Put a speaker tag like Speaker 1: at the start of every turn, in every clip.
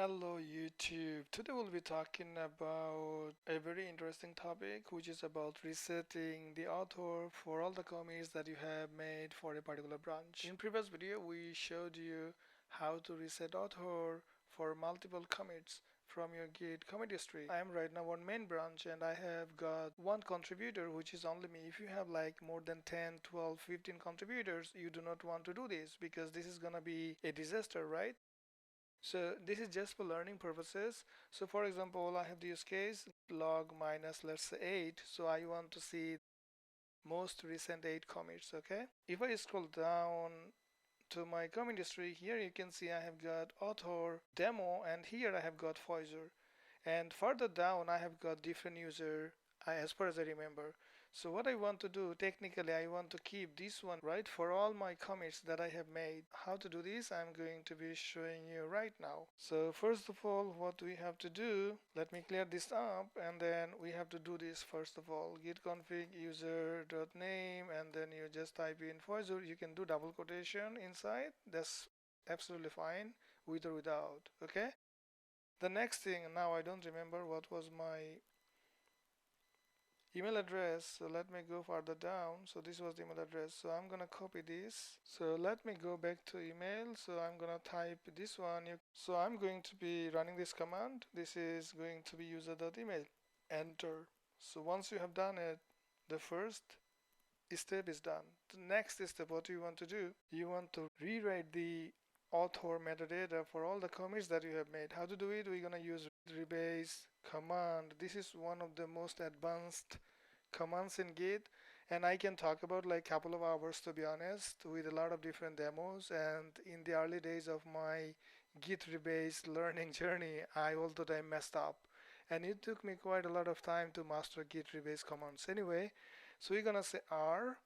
Speaker 1: Hello YouTube. Today we'll be talking about a very interesting topic which is about resetting the author for all the commits that you have made for a particular branch. In previous video we showed you how to reset author for multiple commits from your Git commit history. I am right now on main branch and I have got one contributor which is only me. If you have like more than 10, 12, 15 contributors, you do not want to do this because this is gonna be a disaster, right? So this is just for learning purposes. So for example, I have the use case log minus let's say 8. So I want to see most recent 8 commits. Okay. If I scroll down to my commit history, here you can see I have got author demo and here I have got Foyzur. And further down I have got different user as far as I remember. So what I want to do, technically I want to keep this one right for all my commits that I have made. How to do this I'm going to be showing you right now. So first of all, what we have to do, let me clear this up, and then we have to do this first of all. Git config user.name, and then you just type in Foyzur. You can do double quotation inside, that's absolutely fine, with or without. Okay. The next thing, now I don't remember what was my email address, so let me go further down. So this was the email address, so I'm gonna copy this. So let me go back to email, so I'm gonna type this one. So I'm going to be running this command. This is going to be user.email, enter. So once you have done it, the first step is done. The next step, what you want to do, you want to rewrite the author metadata for all the commits that you have made. How to do it? We're gonna use rebase command. This is one of the most advanced commands in Git, and I can talk about like couple of hours to be honest, with a lot of different demos. And in the early days of my Git rebase learning journey, I all the time messed up, and it took me quite a lot of time to master Git rebase commands. Anyway, so we're gonna say R.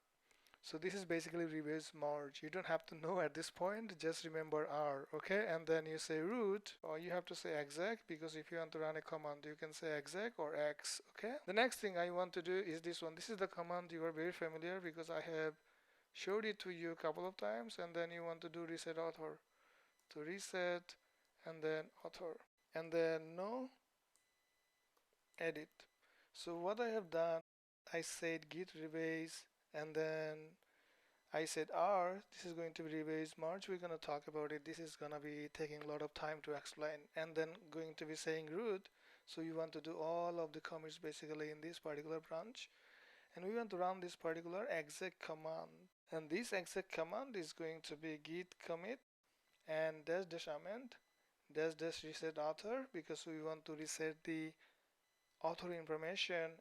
Speaker 1: So this is basically rebase merge. You don't have to know at this point, just remember R, okay? And then you say root, or you have to say exec, because if you want to run a command, you can say exec or X, okay? The next thing I want to do is this one. This is the command you are very familiar because I have showed it to you a couple of times, and then you want to do reset author. To reset, and then author. And then no, edit. So what I have done, I said git rebase, and then I said R. This is going to be rebase merge. We're going to talk about it. This is going to be taking a lot of time to explain, and then going to be saying root. So you want to do all of the commits basically in this particular branch, and we want to run this particular exec command, and this exec command is going to be git commit and dash dash amend dash dash reset author, because we want to reset the author information.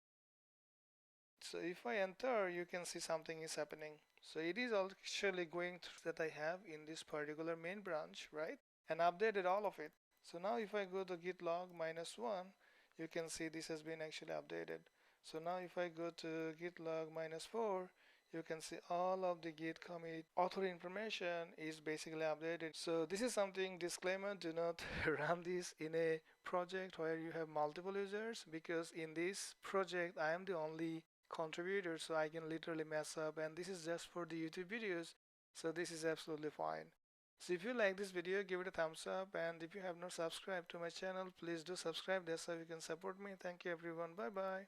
Speaker 1: So if I enter, you can see something is happening. So it is actually going through that I have in this particular main branch, right? And updated all of it. So now if I go to git log -1, you can see this has been actually updated. So now if I go to git log -4, you can see all of the git commit author information is basically updated. So this is something, disclaimer, do not run this in a project where you have multiple users, because in this project I am the only contributor, so I can literally mess up, and this is just for the YouTube videos, so this is absolutely fine. So if you like this video, give it a thumbs up, and if you have not subscribed to my channel, please do subscribe. That's how you can support me. Thank you everyone. Bye bye.